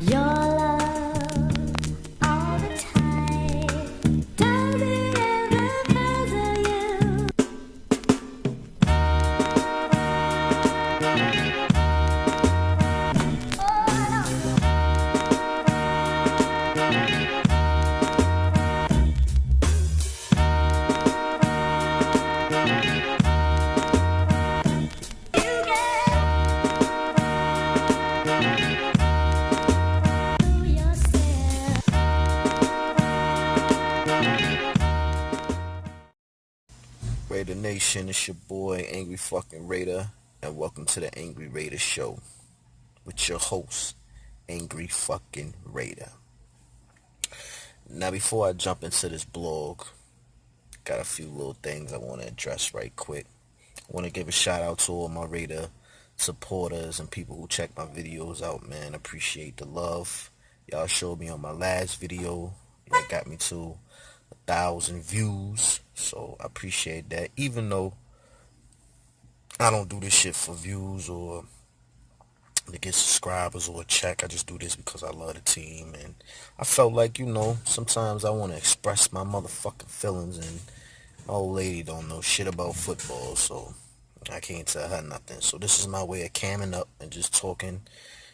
Your love all the time. Does it ever puzzle you? You get yourself. Raider Nation, it's your boy Angry Fucking Raider, and welcome to the Angry Raider Show with your host, Angry Fucking Raider. Now, before I jump into this blog, got a few little things I want to address right quick. I want to give a shout out to all my Raider supporters and people who check my videos out, man. Appreciate the love. Y'all showed me on my last video. That got me to 1,000 views, so I appreciate that. Even though I don't do this shit for views or to get subscribers or a check. I just do this because I love the team, and I felt like, sometimes I want to express my motherfucking feelings, and my old lady don't know shit about football, so I can't tell her nothing. So this is my way of camming up and just talking,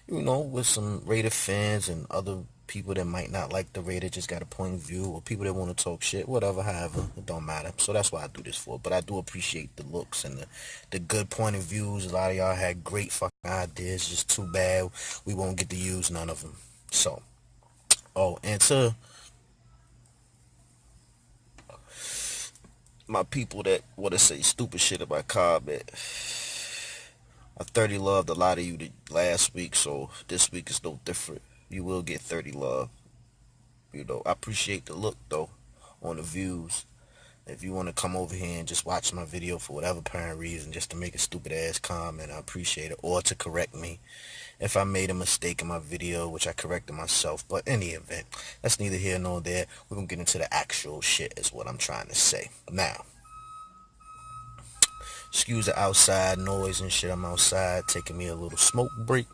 with some Raider fans and other people that might not like the Raider, just got a point of view, or people that want to talk shit, whatever, however, it don't matter. So that's why I do this for. But I do appreciate the looks and the good point of views. A lot of y'all had great fucking ideas. Just too bad we won't get to use none of them. So, and to my people that want to say stupid shit about comment, I 30 loved a lot of you last week, so this week is no different. You will get 30 love. I appreciate the look, though, on the views. If you want to come over here and just watch my video for whatever apparent reason, just to make a stupid ass comment, I appreciate it. Or to correct me if I made a mistake in my video, which I corrected myself. But in any event, that's neither here nor there. We're going to get into the actual shit is what I'm trying to say. Now, excuse the outside noise and shit. I'm outside taking me a little smoke break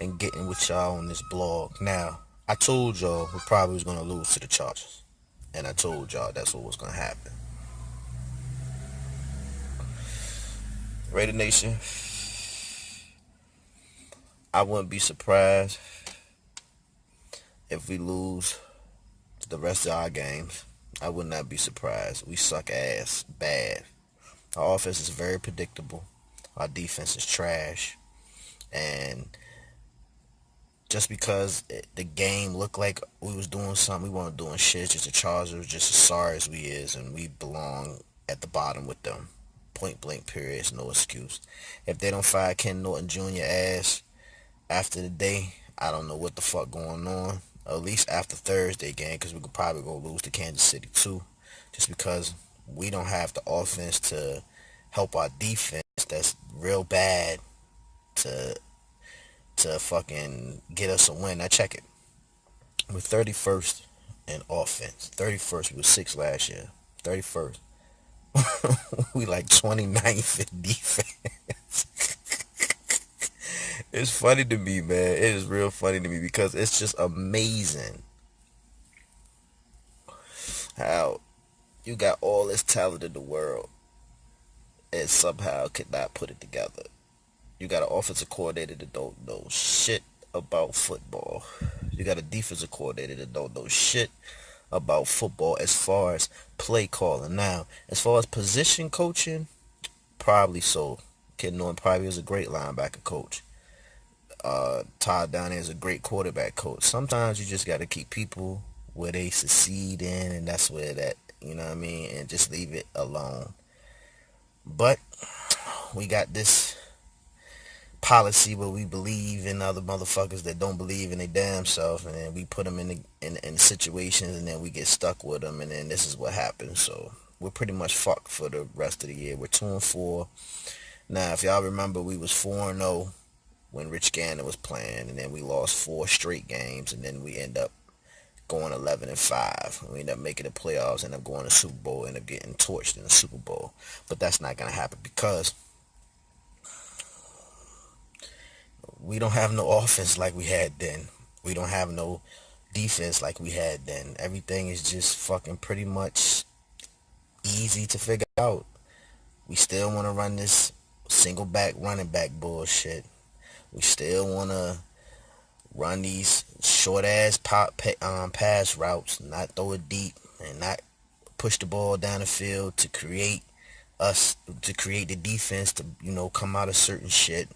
and getting with y'all on this blog. Now, I told y'all we probably was going to lose to the Chargers. And I told y'all that's what was going to happen. Raider Nation, I wouldn't be surprised if we lose the rest of our games. I would not be surprised. We suck ass bad. Our offense is very predictable. Our defense is trash. And just because the game looked like we was doing something, we weren't doing shit. It's just the Chargers just as sorry as we is, and we belong at the bottom with them. Point blank period. It's no excuse. If they don't fire Ken Norton Jr. ass after the day, I don't know what the fuck going on. At least after Thursday game, because we could probably go lose to Kansas City too. Just because we don't have the offense to help our defense that's real bad to fucking get us a win. Now check it. We're 31st in offense. 31st. We were 6th last year. 31st. We like 29th in defense. It's funny to me, man. It is real funny to me because it's just amazing how you got all this talent in the world and somehow could not put it together. You got an offensive coordinator that don't know shit about football. You got a defensive coordinator that don't know shit about football as far as play calling. Now, as far as position coaching, probably so. Ken Norton probably is a great linebacker coach. Todd Downey is a great quarterback coach. Sometimes you just got to keep people where they succeed in, and that's where that, you know what I mean, and just leave it alone. But we got this policy where we believe in other motherfuckers that don't believe in their damn self, and then we put them in situations, and then we get stuck with them, and then this is what happens. So we're pretty much fucked for the rest of the year. We're 2-4. Now, if y'all remember, we was 4-0 when Rich Gannon was playing, and then we lost 4 straight games, and then we end up going 11-5. We end up making the playoffs, end up going to the Super Bowl, end up getting torched in the Super Bowl. But that's not gonna happen because we don't have no offense like we had then. We don't have no defense like we had then. Everything is just fucking pretty much easy to figure out. We still want to run this single back running back bullshit. We still want to run these short ass pass routes, not throw it deep and not push the ball down the field to create the defense to come out of certain shit.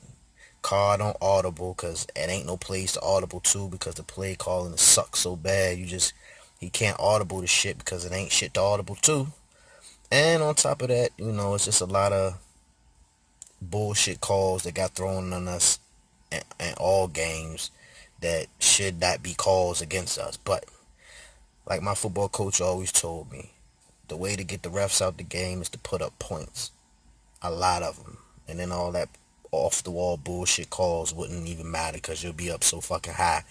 Card on audible because it ain't no plays to audible to because the play calling sucks so bad. He can't audible the shit because it ain't shit to audible to. And on top of that, it's just a lot of bullshit calls that got thrown on us in all games that should not be calls against us. But like my football coach always told me, the way to get the refs out the game is to put up points. A lot of them. And then all that off the wall bullshit calls wouldn't even matter because you'll be up so fucking high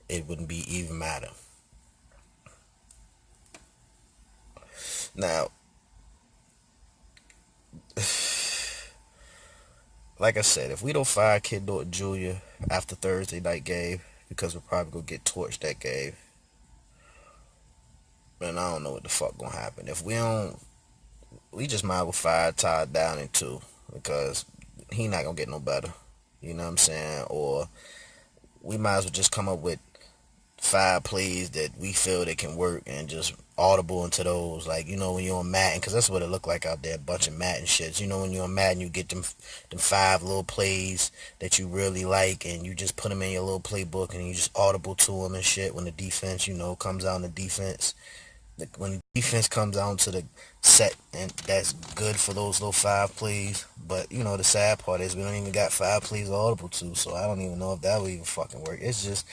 it wouldn't be even matter. Now, like I said, if we don't fire Kid Norton Jr. after Thursday night game, because we're probably gonna get torched that game, then I don't know what the fuck gonna happen. If we don't, we just might as well fire Todd Downing too, because he not gonna get no better. You know what I'm saying? Or we might as well just come up with 5 plays that we feel that can work and just audible into those. Like, when you're on Madden, because that's what it looked like out there, a bunch of Madden shits. When you're on Madden, you get them 5 little plays that you really like, and you just put them in your little playbook, and you just audible to them and shit when the defense, comes out in the defense. When the defense comes out to the set, and that's good for those little 5 plays. But, the sad part is we don't even got 5 plays audible to, so I don't even know if that would even fucking work. It's just...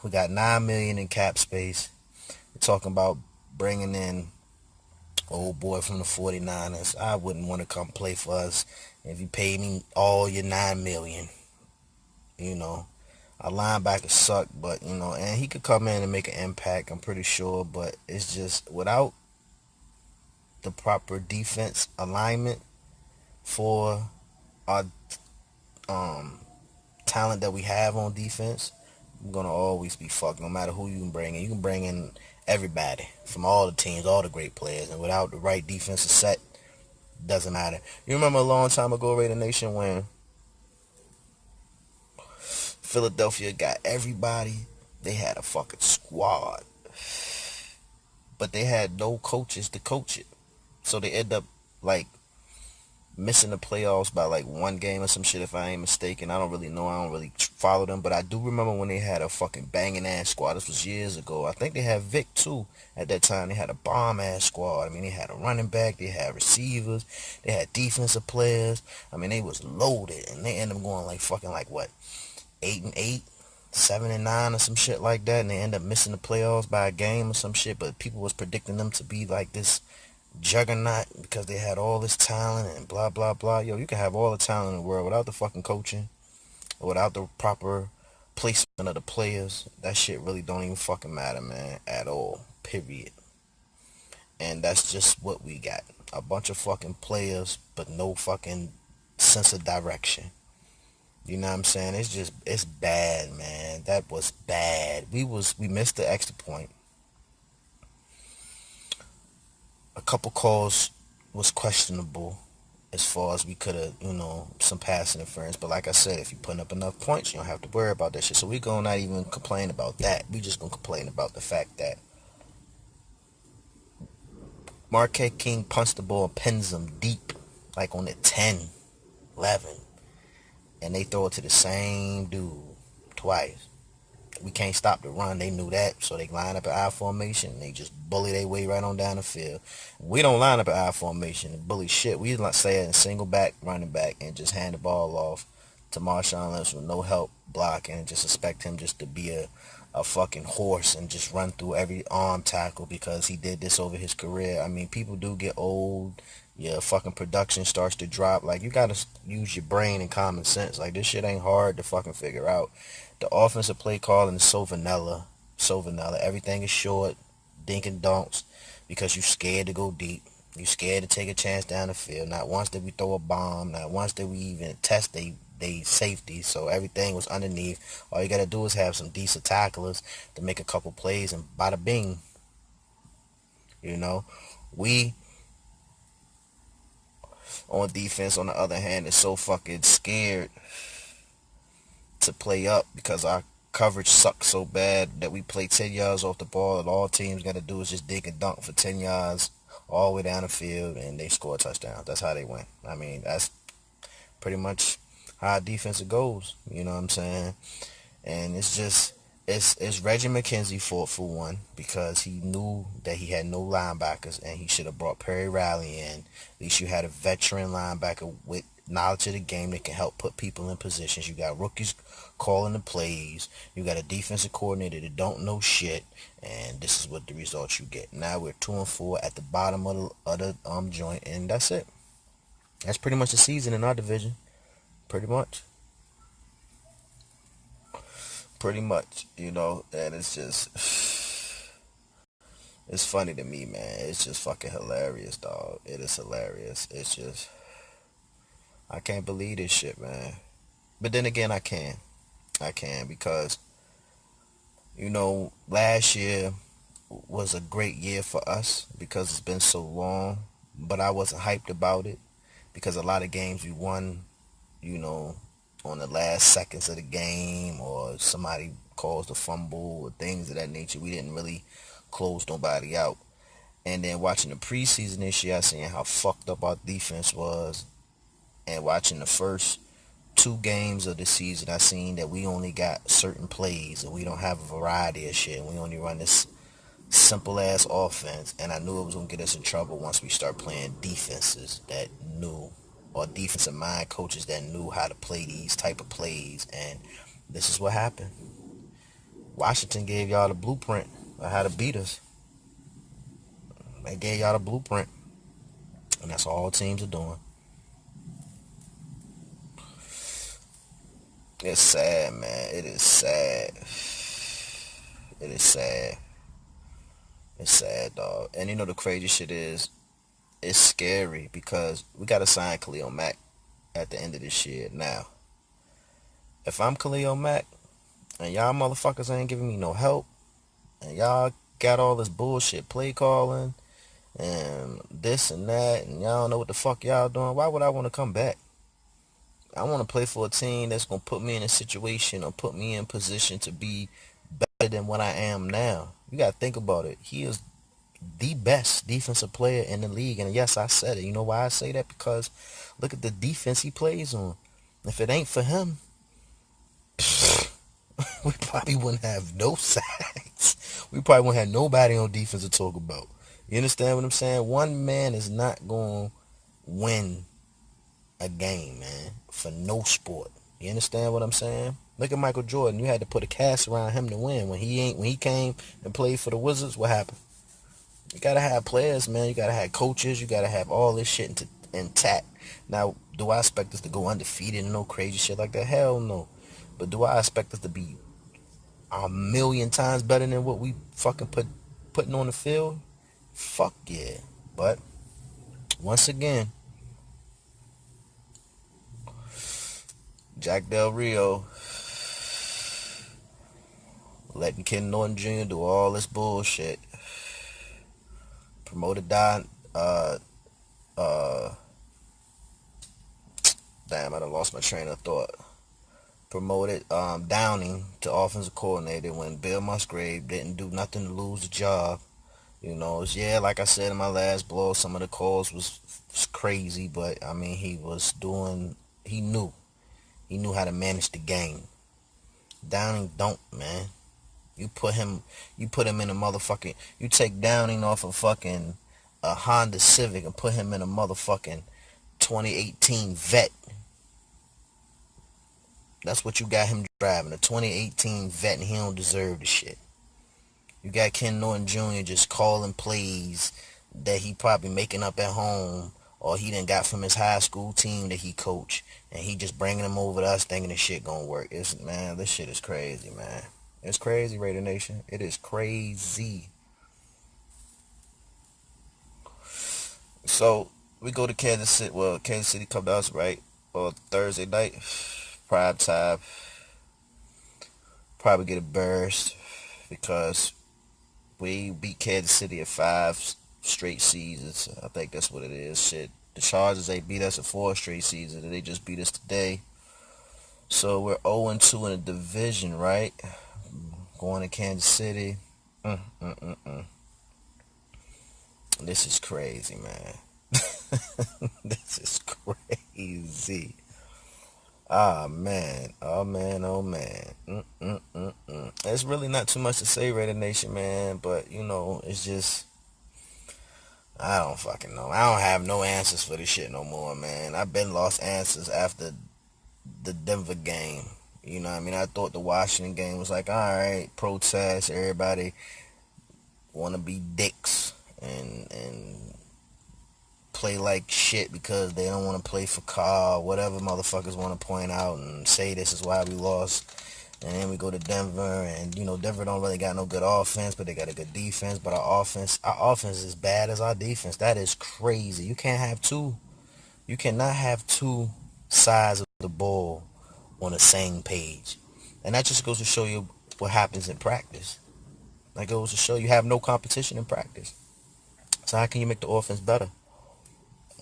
we got $9 million in cap space. We're talking about bringing in old boy from the 49ers. I wouldn't want to come play for us if you paid me all your $9 million. Our linebackers suck, but and he could come in and make an impact, I'm pretty sure, but it's just without the proper defense alignment for our talent that we have on defense, we're gonna always be fucked no matter who you can bring in. You can bring in everybody from all the teams, all the great players, and without the right defensive set, doesn't matter. You remember a long time ago, Raider Nation, when Philadelphia got everybody? They had a fucking squad, but they had no coaches to coach it, so they end up like missing the playoffs by like 1 game or some shit, if I ain't mistaken. I don't really know. I don't really follow them, but I do remember when they had a fucking banging ass squad. This was years ago. I think they had Vic too at that time. They had a bomb ass squad. I mean, they had a running back, they had receivers, they had defensive players. I mean, they was loaded, and they ended up going like fucking like what, 8-8, 7-9 or some shit like that, and they end up missing the playoffs by a game or some shit. But people was predicting them to be like this juggernaut because they had all this talent and blah blah blah. Yo, you can have all the talent in the world without the fucking coaching or without the proper placement of the players. That shit really don't even fucking matter, man, at all, period. And that's just what we got, a bunch of fucking players but no fucking sense of direction. You know what I'm saying? It's bad, man. That was bad. We missed the extra point. A couple calls was questionable as far as we could have, some passing interference. But like I said, if you're putting up enough points, you don't have to worry about that shit. So we gonna not even complain about that. We just gonna complain about the fact that Marquette King punched the ball and pins them deep, like on the 10, 11. And they throw it to the same dude twice. We can't stop the run. They knew that, so they line up at I formation. And they just bully their way right on down the field. We don't line up at I formation and bully shit. We like say it in single back, running back, and just hand the ball off to Marshawn Lynch with no help blocking, and just expect him just to be a fucking horse and just run through every arm tackle because he did this over his career. I mean, people do get old. Your fucking production starts to drop. Like, you gotta use your brain and common sense. Like, this shit ain't hard to fucking figure out. The offensive play calling is so vanilla. So vanilla. Everything is short, dink and donks, because you scared to go deep. You scared to take a chance down the field. Not once did we throw a bomb. Not once did we even test a they safety, so everything was underneath. All you gotta do is have some decent tacklers to make a couple plays, and bada bing. You know, we on defense, on the other hand, is so fucking scared to play up because our coverage sucks so bad that we play 10 yards off the ball, and all teams got to do is just dig and dunk for 10 yards all the way down the field, and they score a touchdown. That's how they win. I mean, that's pretty much how our defense goes. You know what I'm saying? And it's just it's Reggie McKenzie for one, because he knew that he had no linebackers and he should have brought Perry Riley in. At least you had a veteran linebacker with knowledge of the game that can help put people in positions. You got rookies calling the plays. You got a defensive coordinator that don't know shit, and this is what the results you get. Now we're 2-4 at the bottom of the joint, and that's it. That's pretty much the season in our division. Pretty much. Pretty much, you know, and it's just, it's funny to me, man. It's just fucking hilarious, dog. It is hilarious. It's just, I can't believe this shit, man. But then again, I can. I can, because, you know, last year was a great year for us because it's been so long, but I wasn't hyped about it because a lot of games we won, you know, on the last seconds of the game, or somebody caused a fumble or things of that nature. We didn't really close nobody out. And then watching the preseason this year, I seen how fucked up our defense was. And watching the first two games of the season, I seen that we only got certain plays and we don't have a variety of shit. We only run this simple ass offense, and I knew it was gonna get us in trouble once we start playing defenses that knew, or defensive mind coaches that knew how to play these type of plays. And this is what happened. Washington gave y'all the blueprint of how to beat us. They gave y'all the blueprint, and that's all teams are doing. It's sad, man. It is sad. It is sad. It's sad, dog. And you know the crazy shit is, it's scary because we got to sign Khalil Mack at the end of this year. Now, if I'm Khalil Mack and y'all motherfuckers ain't giving me no help, and y'all got all this bullshit play calling and this and that, and y'all don't know what the fuck y'all doing, why would I want to come back? I want to play for a team that's going to put me in a situation or put me in position to be better than what I am now. You got to think about it. He is the best defensive player in the league. And yes, I said it. You know why I say that? Because look at the defense he plays on. If it ain't for him, we probably wouldn't have no sacks. We probably wouldn't have nobody on defense to talk about. You understand what I'm saying? One man is not going to win a game, man, for no sport. You understand what I'm saying? Look at Michael Jordan. You had to put a cast around him to win. When he came and played for the Wizards, what happened? You gotta have players, man. You gotta have coaches. You gotta have all this shit intact. Now, do I expect us to go undefeated and no crazy shit like that? Hell no. But do I expect us to be a million times better than what we fucking putting on the field? Fuck yeah. But once again, Jack Del Rio letting Ken Norton Jr. do all this bullshit. Promoted damn, I done lost my train of thought. Promoted Downing to offensive coordinator when Bill Musgrave didn't do nothing to lose the job. You know, yeah, like I said in my last blog, some of the calls was crazy, but I mean, he knew how to manage the game. Downing don't, man. You put him in a motherfucking, you take Downing off of fucking a Honda Civic and put him in a motherfucking 2018 Vet. That's what you got him driving, a 2018 Vet, and he don't deserve the shit. You got Ken Norton Jr. just calling plays that he probably making up at home, or he done got from his high school team that he coached, and he just bringing them over to us thinking this shit gonna work. Man, this shit is crazy, man. It's crazy, Raider Nation. It is crazy. So we go to Kansas City. Well, Kansas City come to us, right? On Thursday night. prime time. Probably get embarrassed because we beat Kansas City at 5 straight seasons. I think that's what it is. Shit. The Chargers, they beat us at 4 straight seasons, and they just beat us today. So we're 0-2 in the division, right? Going to Kansas City. This is crazy, man. This is crazy. Ah, man. Oh, man. Oh, man. There's really not too much to say, Raider Nation, man. But, it's just, I don't fucking know. I don't have no answers for this shit no more, man. I've been lost answers after the Denver game. You know what I mean? I thought the Washington game was like, all right, protest, everybody want to be dicks and play like shit because they don't want to play for Carl, whatever motherfuckers want to point out and say this is why we lost. And then we go to Denver, and Denver don't really got no good offense, but they got a good defense. But our offense is as bad as our defense. That is crazy. You cannot have two sides of the ball on the same page. And that just goes to show you what happens in practice. That goes to show you have no competition in practice. So how can you make the offense better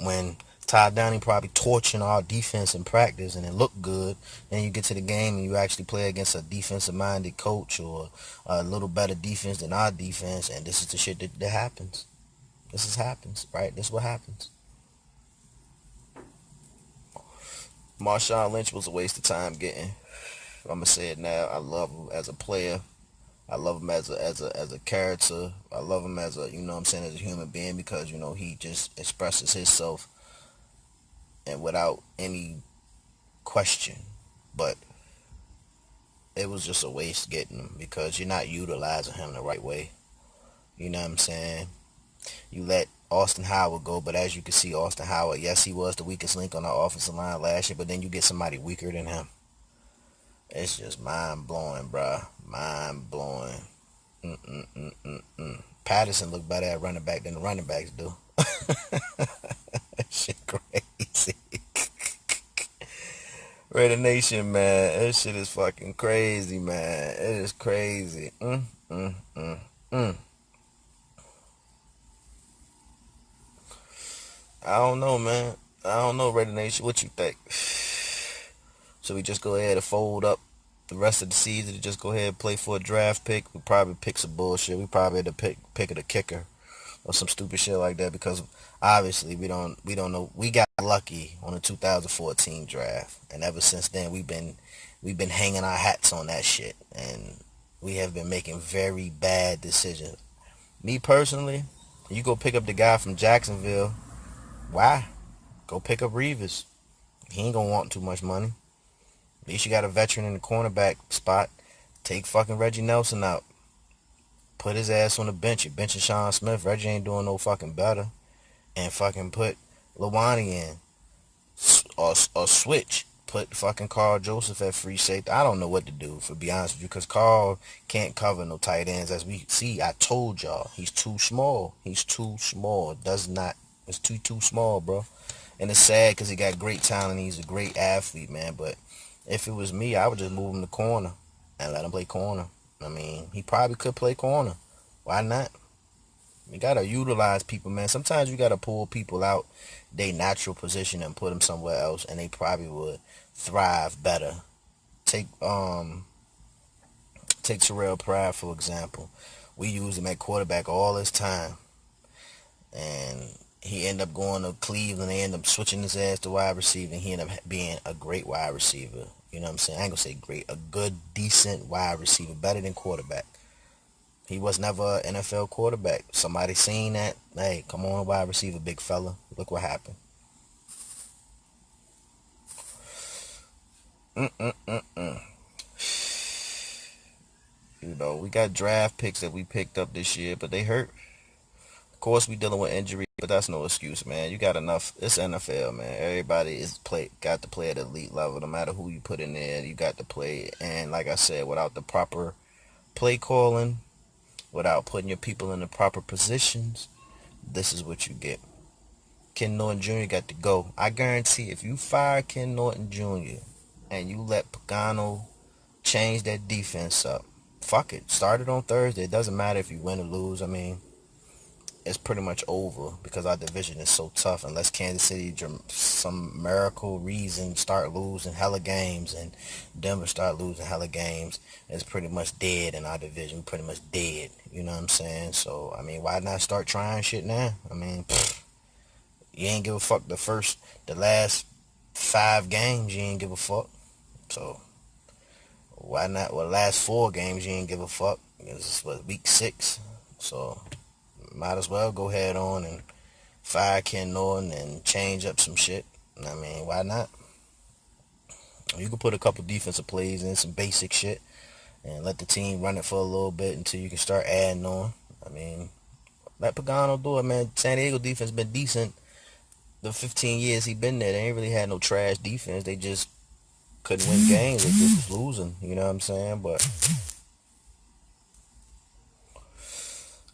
when Todd Downing probably torching our defense in practice and it looked good? Then you get to the game and you actually play against a defensive-minded coach or a little better defense than our defense, and this is the shit that happens. Happens, right? This is what happens. Marshawn Lynch was a waste of time getting. I'm gonna say it now. I love him as a player. I love him as a character. I love him as a as a human being because he just expresses himself and without any question. But it was just a waste getting him because you're not utilizing him the right way. You know what I'm saying? You let Austin Howard go, but as you can see, Austin Howard, yes, he was the weakest link on our offensive line last year, but then you get somebody weaker than him. It's just mind-blowing, bruh. Mind-blowing. Patterson look better at running back than the running backs do. That shit crazy. Raider Nation, man. That shit is fucking crazy, man. It is crazy. I don't know, man. I don't know, Raider Nation. What you think? So we just go ahead and fold up the rest of the season to just go ahead and play for a draft pick? We probably pick some bullshit. We probably had to pick a kicker or some stupid shit like that because obviously we don't know. We got lucky on the 2014 draft, and ever since then we've been hanging our hats on that shit, and we have been making very bad decisions. Me personally, you go pick up the guy from Jacksonville. Why? Go pick up Reeves. He ain't gonna want too much money. At least you got a veteran in the cornerback spot. Take fucking Reggie Nelson out. Put his ass on the bench. You're benching Sean Smith. Reggie ain't doing no fucking better. And fucking put Lawani in. Or switch. Put fucking Carl Joseph at free safety. I don't know what to do, for be honest with you, because Carl can't cover no tight ends. As we see, I told y'all, he's too small. He's too small. It's too small, bro. And it's sad because he got great talent. He's a great athlete, man. But if it was me, I would just move him to corner and let him play corner. I mean, he probably could play corner. Why not? You got to utilize people, man. Sometimes you got to pull people out their natural position and put them somewhere else, and they probably would thrive better. Take Terrell Pryor, for example. We used him at quarterback all this time. And he ended up going to Cleveland. They ended up switching his ass to wide receiver. And he ended up being a great wide receiver. You know what I'm saying? I ain't going to say great. A good, decent wide receiver. Better than quarterback. He was never an NFL quarterback. Somebody seen that. Hey, come on, wide receiver, big fella. Look what happened. We got draft picks that we picked up this year, but they hurt. Of course, we dealing with injury, but that's no excuse, man. You got enough. It's NFL, man. Everybody got to play at elite level. No matter who you put in there, you got to play. And like I said, without the proper play calling, without putting your people in the proper positions, this is what you get. Ken Norton Jr. got to go. I guarantee if you fire Ken Norton Jr., and you let Pagano change that defense up. Fuck it. Start it on Thursday. It doesn't matter if you win or lose. I mean, it's pretty much over because our division is so tough. Unless Kansas City, some miracle reason, start losing hella games and Denver start losing hella games, it's pretty much dead in our division. Pretty much dead. You know what I'm saying? So, I mean, why not start trying shit now? I mean, you ain't give a fuck the last 5 games. You ain't give a fuck. So, why not? Well, last 4 games you ain't give a fuck. It's week 6. So, might as well go head on and fire Ken Norton and change up some shit. I mean, why not? You can put a couple defensive plays in, some basic shit, and let the team run it for a little bit until you can start adding on. I mean, let Pagano do it, man. San Diego defense been decent the 15 years he been there. They ain't really had no trash defense. They just couldn't win games. They just was losing. You know what I'm saying? But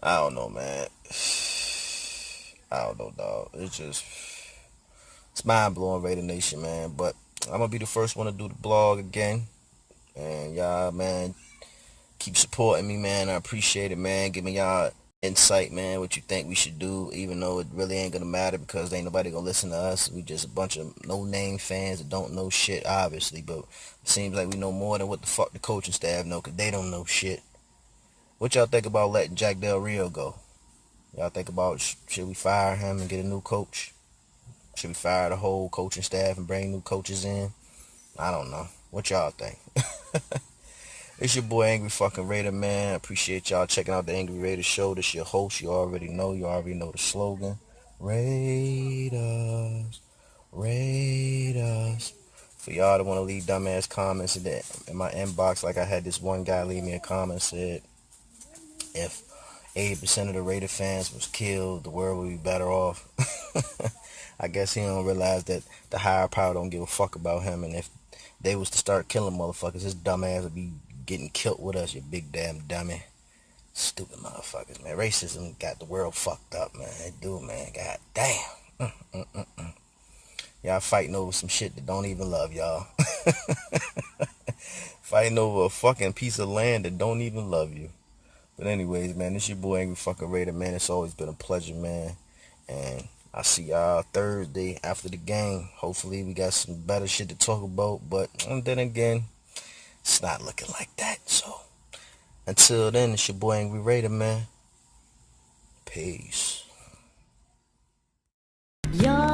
I don't know, man. I don't know, dog. It's mind blowing, Raider Nation, man. But I'm gonna be the first one to do the blog again, and y'all, man, keep supporting me, man. I appreciate it, man. Give me y'all insight, man. What you think we should do, even though it really ain't gonna matter because ain't nobody gonna listen to us. We just a bunch of no-name fans that don't know shit, obviously. But it seems like we know more than what the fuck the coaching staff know, cause they don't know shit. What y'all think about letting Jack Del Rio go? Y'all think about should we fire him and get a new coach? Should we fire the whole coaching staff and bring new coaches in? I don't know. What y'all think? It's your boy Angry fucking Raider, man. I appreciate y'all checking out the Angry Raider show. This your host. You already know. You already know the slogan. Raiders. Raiders. For y'all that want to leave dumbass comments in my inbox, like I had this one guy leave me a comment said, if 80% of the Raider fans was killed, the world would be better off. I guess he don't realize that the higher power don't give a fuck about him, and if they was to start killing motherfuckers, his dumb ass would be getting killed with us, you big damn dummy. Stupid motherfuckers, man. Racism got the world fucked up, man. It do, man. God damn. Y'all fighting over some shit that don't even love y'all. Fighting over a fucking piece of land that don't even love you. But anyways, man, this your boy Angry fucking Raider, man. It's always been a pleasure, man. And I'll see y'all Thursday after the game. Hopefully we got some better shit to talk about. But then again, it's not looking like that. So until then, it's your boy Angry Raider, man. Peace. You're